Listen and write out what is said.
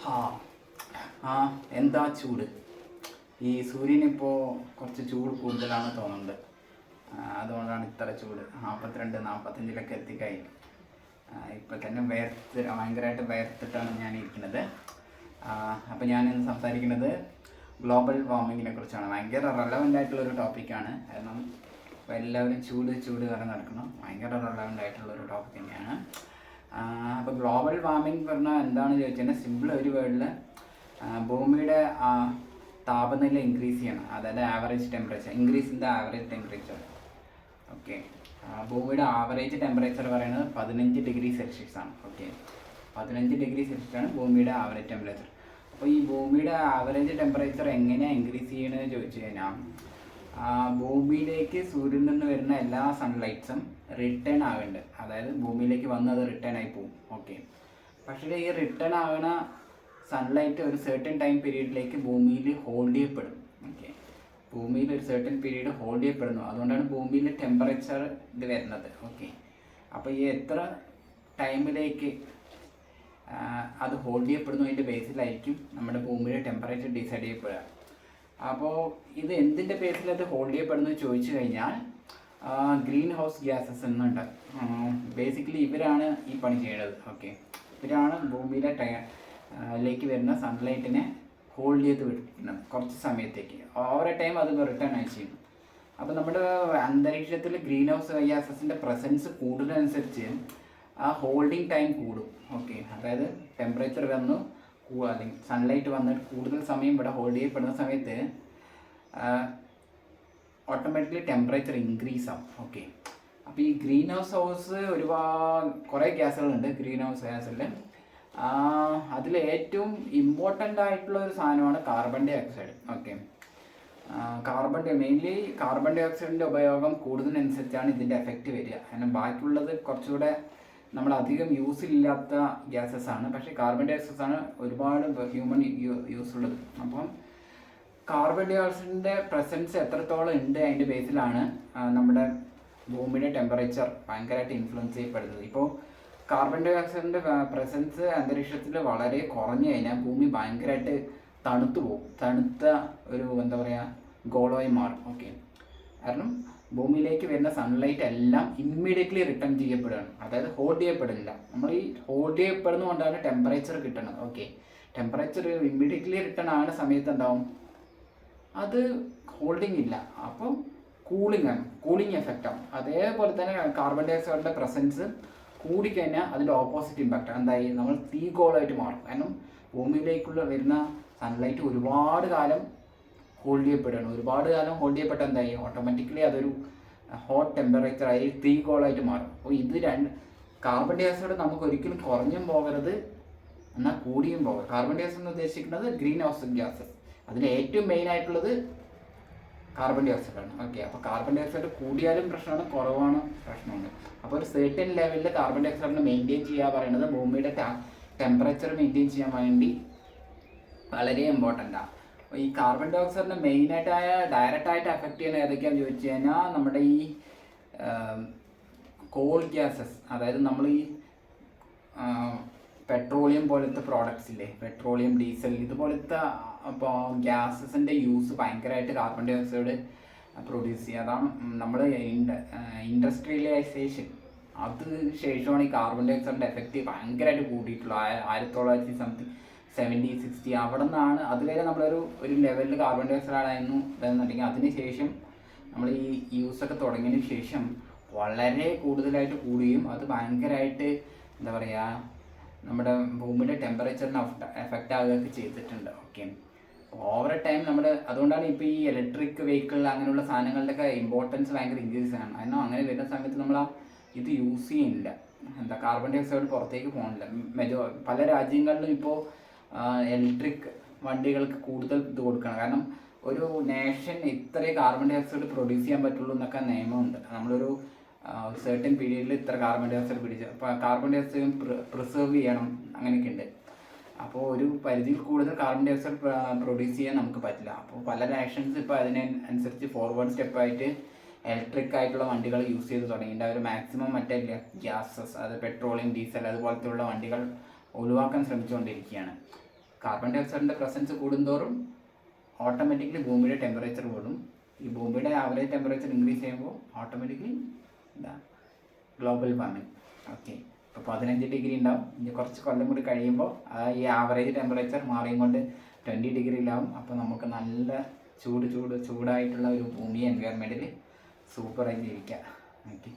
ആ ആ എന്താ ചൂട്. ഈ സൂര്യനിപ്പോൾ കുറച്ച് ചൂട് കൂടുതലാണ് തോന്നുന്നുണ്ട്. അതുകൊണ്ടാണ് ഇത്ര ചൂട്. 42-45 എത്തിക്കഴിഞ്ഞു. ഇപ്പം തന്നെ ഭയങ്കരമായിട്ട് വേർത്തിട്ടാണ് ഞാൻ ഇരിക്കുന്നത്. അപ്പം ഞാനിന്ന് സംസാരിക്കുന്നത് ഗ്ലോബൽ വാർമിങ്ങിനെ കുറിച്ചാണ്. ഭയങ്കര റെലവൻ്റ് ആയിട്ടുള്ളൊരു ടോപ്പിക്കാണ്. കാരണം ഇപ്പോൾ എല്ലാവരും ചൂട് കാരണം നടക്കണം. ഭയങ്കര റെലവൻ്റ് ആയിട്ടുള്ളൊരു ടോപ്പിക് തന്നെയാണ്. അപ്പോൾ ഗ്ലോബൽ വാർമിംഗ് പറഞ്ഞാൽ എന്താണെന്ന് ചോദിച്ചാൽ സിമ്പിൾ ഒരു വേർഡിൽ ഭൂമിയുടെ താപനില ഇൻക്രീസ് ചെയ്യണം. അതായത് average temperature, increase in the average temperature. Okay, ഭൂമിയുടെ ആവറേജ് ടെമ്പറേച്ചർ പറയുന്നത് 15 ഡിഗ്രി സെൽഷ്യസ് ആണ്. ഓക്കെ, 15 ഡിഗ്രി സെൽഷ്യസ് ആണ് ഭൂമിയുടെ ആവറേജ് ടെമ്പറേച്ചർ. അപ്പോൾ ഈ ഭൂമിയുടെ ആവറേജ് ടെമ്പറേച്ചർ എങ്ങനെയാണ് ഇൻക്രീസ് ചെയ്യണമെന്ന് ചോദിച്ചു കഴിഞ്ഞാൽ ഭൂമിയിലേക്ക് സൂര്യനിൽ നിന്ന് വരുന്ന എല്ലാ സൺലൈറ്റ്സും റിട്ടേൺ ആകുന്നുണ്ട്. അതായത് ഭൂമിയിലേക്ക് വന്ന് അത് റിട്ടേൺ ആയി പോകും. ഓക്കെ, പക്ഷേ ഈ റിട്ടേൺ ആകുന്ന സൺലൈറ്റ് ഒരു സെർട്ടൻ ടൈം പീരീഡിലേക്ക് ഭൂമിയിൽ ഹോൾഡ് ചെയ്യപ്പെടും. ഓക്കെ, ഭൂമിയിൽ ഒരു സെർട്ടൻ പീരീഡ് ഹോൾഡ് ചെയ്യപ്പെടുന്നു. അതുകൊണ്ടാണ് ഭൂമിയിൽ ടെമ്പറേച്ചർ ഇത് വരുന്നത്. ഓക്കെ, അപ്പോൾ ഈ എത്ര ടൈമിലേക്ക് അത് ഹോൾഡ് ചെയ്യപ്പെടുന്നു അതിൻ്റെ ബേസിലായിരിക്കും നമ്മുടെ ഭൂമിയുടെ ടെമ്പറേച്ചർ ഡിസൈഡ് ചെയ്യപ്പെടുക. അപ്പോൾ ഇത് എന്തിൻ്റെ ബേസിൽ അത് ഹോൾഡ് ചെയ്യപ്പെടുന്നു ചോദിച്ചു കഴിഞ്ഞാൽ ഗ്രീൻ ഹൗസ് ഗ്യാസസ് എന്നുണ്ട്. ബേസിക്കലി ഇവരാണ് ഈ പണി ചെയ്യുന്നത്. ഓക്കെ, ഇവരാണ് ഭൂമിയിലെ ലേക്ക് വരുന്ന സൺലൈറ്റിനെ ഹോൾഡ് ചെയ്ത് വിട്ടിരിക്കുന്നത് കുറച്ച് സമയത്തേക്ക്. ഓവർ എ ടൈം അത് റിട്ടേൺ ആയി ചെയ്യും. അപ്പോൾ നമ്മുടെ അന്തരീക്ഷത്തിൽ ഗ്രീൻ ഹൗസ് ഗ്യാസസിൻ്റെ പ്രസൻസ് കൂടുന്നതനുസരിച്ച് ആ ഹോൾഡിങ് ടൈം കൂടും. ഓക്കെ, അതായത് ടെമ്പറേച്ചർ വന്നു അല്ലെങ്കിൽ സൺലൈറ്റ് വന്നിട്ട് കൂടുതൽ സമയം ഇവിടെ ഹോൾഡ് ചെയ്യപ്പെടുന്ന സമയത്ത് ഓട്ടോമാറ്റിക്കലി ടെമ്പറേച്ചർ ഇൻക്രീസ് ആവും. ഓക്കെ, അപ്പോൾ ഈ ഗ്രീൻ ഹൗസ് കുറേ ഗ്യാസുകളുണ്ട്. ഗ്രീൻ ഹൗസ് ഗ്യാസിൽ അതിൽ ഏറ്റവും ഇമ്പോർട്ടൻ്റ് ആയിട്ടുള്ള ഒരു സാധനമാണ് carbon dioxide. Okay, mainly carbon ഡൈ ഓക്സൈഡിൻ്റെ ഉപയോഗം കൂടുന്നതിനനുസരിച്ചാണ് ഇതിൻ്റെ എഫക്റ്റ് വരിക. കാരണം ബാക്കിയുള്ളത് കുറച്ചുകൂടെ നമ്മളധികം യൂസില്ലാത്ത ഗ്യാസസ് ആണ്. പക്ഷേ കാർബൺ ഡൈ ഓക്സൈഡ് ആണ് ഒരുപാട് ഹ്യൂമൻ യൂസ് ഉള്ളത്. അപ്പം കാർബൺ ഡൈ ഓക്സൈഡിൻ്റെ പ്രസൻസ് എത്രത്തോളം ഉണ്ട് അതിൻ്റെ ബേസിലാണ് നമ്മുടെ ഭൂമിയുടെ ടെമ്പറേച്ചർ ഭയങ്കരമായിട്ട് ഇൻഫ്ലുവൻസ് ചെയ്യപ്പെടുന്നത്. ഇപ്പോൾ കാർബൺ ഡൈ ഓക്സൈഡിൻ്റെ പ്രസൻസ് അന്തരീക്ഷത്തിൽ വളരെ കുറഞ്ഞു കഴിഞ്ഞാൽ ഭൂമി ഭയങ്കരമായിട്ട് തണുത്തു പോകും. തണുത്ത ഒരു ഗോളമായി മാറും. ഓക്കെ, കാരണം ഭൂമിയിലേക്ക് വരുന്ന സൺലൈറ്റ് എല്ലാം ഇമ്മീഡിയറ്റ്ലി റിട്ടേൺ ചെയ്യപ്പെടുകയാണ്. അതായത് ഹോൾഡ് ചെയ്യപ്പെടില്ല. നമ്മൾ ഈ ഹോൾഡ് ചെയ്യപ്പെടുന്നതുകൊണ്ടാണ് ടെമ്പറേച്ചർ കിട്ടുന്നത്. ഓക്കെ, ടെമ്പറേച്ചർ ഇമ്മീഡിയറ്റ്ലി റിട്ടേൺ ആകുന്ന സമയത്ത് എന്താവും, അത് ഹോൾഡിങ് ഇല്ല. അപ്പം കൂളിംഗ് എഫക്റ്റ് ആവും. അതേപോലെ തന്നെ കാർബൺ ഡൈ ഓക്സൈഡിൻ്റെ പ്രസൻസ് കൂടിക്കഴിഞ്ഞാൽ അതിൻ്റെ ഓപ്പോസിറ്റ് ഇമ്പാക്റ്റ് എന്തായി, നമ്മൾ തീഗോളായിട്ട് മാറും. കാരണം ഭൂമിയിലേക്കുള്ള വരുന്ന സൺലൈറ്റ് ഒരുപാട് കാലം ഹോൾഡ് ചെയ്യപ്പെടുകയാണ്. ഒരുപാട് കാലം ഹോൾഡ് ചെയ്യപ്പെട്ട എന്തായി, ഓട്ടോമാറ്റിക്കലി അതൊരു ഹോട്ട് ടെമ്പറേച്ചറായി തീഗോളായിട്ട് മാറും. അപ്പോൾ ഇത് കാർബൺ ഡൈ ഓക്സൈഡ് നമുക്ക് ഒരിക്കലും കുറഞ്ഞും പോകരുത് എന്നാൽ കൂടിയും പോകരുത്. കാർബൺ ഡൈ ഓക്സൈഡ് എന്ന് ഉദ്ദേശിക്കുന്നത് ഗ്രീൻ ഹൗസ് ഗ്യാസസ്. അതിൽ ഏറ്റവും മെയിൻ ആയിട്ടുള്ളത് കാർബൺ ഡൈ ഓക്സൈഡാണ്. ഓക്കെ, അപ്പോൾ കാർബൺ ഡൈ ഓക്സൈഡ് കൂടിയാലും പ്രശ്നമാണ്, കുറവാണ് പ്രശ്നമുണ്ട്. അപ്പോൾ ഒരു സെർട്ടൻ ലെവലിൽ കാർബൺ ഡൈ ഓക്സൈഡിനെ മെയിൻറ്റെയിൻ ചെയ്യുക പറയുന്നത് ഭൂമിയുടെ ടെമ്പറേച്ചർ മെയിൻറ്റെയിൻ ചെയ്യാൻ വേണ്ടി വളരെ ഇമ്പോർട്ടൻ്റാണ്. അപ്പോൾ ഈ കാർബൺ ഡൈ ഓക്സൈഡിനെ ഡയറക്റ്റായിട്ട് എഫക്റ്റ് ചെയ്യുന്ന ഏതൊക്കെയാണെന്ന് ചോദിച്ചു കഴിഞ്ഞാൽ നമ്മുടെ ഈ കോൾ ഗ്യാസസ്, അതായത് നമ്മൾ ഈ പെട്രോളിയം പോലത്തെ പ്രോഡക്ട്സ് ഇല്ലേ, പെട്രോളിയം, ഡീസൽ ഇതുപോലത്തെ അപ്പോൾ ഗ്യാസസിൻ്റെ യൂസ് ഭയങ്കരമായിട്ട് കാർബൺ ഡൈ ഓക്സൈഡ് പ്രൊഡ്യൂസ് ചെയ്യുക. അതാണ് നമ്മൾ ഇൻഡസ്ട്രിയലൈസേഷൻ അത് ശേഷമാണ് ഈ കാർബൺ ഡൈ ഓക്സൈഡിൻ്റെ എഫക്റ്റ് ഭയങ്കരമായിട്ട് കൂട്ടിയിട്ടുള്ളത്. 1970-60 അവിടെ നിന്നാണ്. അതുവരെ നമ്മളൊരു ലെവലിൽ കാർബൺ ഡൈ ഓക്സൈഡ് ആയിരുന്നു ഇതെന്നുണ്ടെങ്കിൽ അതിന് ശേഷം നമ്മൾ ഈ യൂസൊക്കെ തുടങ്ങിയതിന് ശേഷം വളരെ കൂടുതലായിട്ട് കൂടുകയും അത് ഭയങ്കരമായിട്ട് നമ്മുടെ ഭൂമിയുടെ ടെമ്പറേച്ചറിന് എഫക്റ്റ് ആകുകയൊക്കെ ചെയ്തിട്ടുണ്ട്. ഓക്കെ, ഓവർ ടൈം അതുകൊണ്ടാണ് ഇപ്പോൾ ഈ ഇലക്ട്രിക് വെഹിക്കിൾ അങ്ങനെയുള്ള സാധനങ്ങളുടെയൊക്കെ ഇമ്പോർട്ടൻസ് ഭയങ്കര ഇൻക്രീസ് ആണ്. കാരണം അങ്ങനെ വരുന്ന സമയത്ത് നമ്മൾ ഇത് യൂസ് ചെയ്യുന്നില്ല. കാർബൺ ഡൈ ഓക്സൈഡ് പുറത്തേക്ക് പോകുന്നില്ല. പല രാജ്യങ്ങളിലും ഇപ്പോൾ ഇലക്ട്രിക് വണ്ടികൾക്ക് കൂടുതൽ ഇത് കൊടുക്കണം. കാരണം ഒരു നേഷൻ ഇത്രയും കാർബൺ ഡൈ ഓക്സൈഡ് പ്രൊഡ്യൂസ് ചെയ്യാൻ പറ്റുള്ളൂ എന്നൊക്കെ നിയമമുണ്ട്. നമ്മളൊരു സെർട്ടൻ പീരീഡിൽ ഇത്ര കാർബൺ ഡൈ ഓക്സൈഡ് അപ്പോൾ കാർബൺ ഡൈ ഓക്സൈഡ് പ്രിസർവ് ചെയ്യണം, അങ്ങനെയൊക്കെ ഉണ്ട്. അപ്പോൾ ഒരു പരിധിയിൽ കൂടുതൽ കാർബൺ ഡൈ ഓക്സൈഡ് പ്രൊഡ്യൂസ് ചെയ്യാൻ നമുക്ക് പറ്റില്ല. അപ്പോൾ പല നാഷൻസ് ഇപ്പോൾ അതിനനുസരിച്ച് ഫോർവേഡ് സ്റ്റെപ്പായിട്ട് ഇലക്ട്രിക് ആയിട്ടുള്ള വണ്ടികൾ യൂസ് ചെയ്ത് തുടങ്ങിയിട്ട് അവർ മാക്സിമം മറ്റേ ഗ്യാസസ്, അത് പെട്രോളിയം, ഡീസൽ അതുപോലത്തെ ഉള്ള വണ്ടികൾ ഒഴിവാക്കാൻ ശ്രമിച്ചുകൊണ്ടിരിക്കുകയാണ്. കാർബൺ ഡൈ ഓക്സൈഡിൻ്റെ പ്രസൻസ് കൂടുന്തോറും ഓട്ടോമാറ്റിക്കലി ഭൂമിയുടെ ടെമ്പറേച്ചർ കൂടും. ഈ ഭൂമിയുടെ ആവറേജ് ടെമ്പറേച്ചർ ഇൻക്രീസ് ചെയ്യുമ്പോൾ ഓട്ടോമാറ്റിക്കലി എന്താ ഗ്ലോബൽ വാർമിംഗ്. ഓക്കെ, ഇപ്പോൾ 15 ഡിഗ്രി ഉണ്ടാവും. ഇനി കുറച്ച് കൊല്ലം കൂടി കഴിയുമ്പോൾ ഈ ആവറേജ് ടെമ്പറേച്ചർ മാറിയും കൊണ്ട് 20 ഡിഗ്രിയിലാവും. അപ്പോൾ നമുക്ക് നല്ല ചൂടായിട്ടുള്ള ഒരു ഭൂമി എൻവയറമെൻറ്റിൽ സൂപ്പറായി ജീവിക്കാം. ഓക്കെ.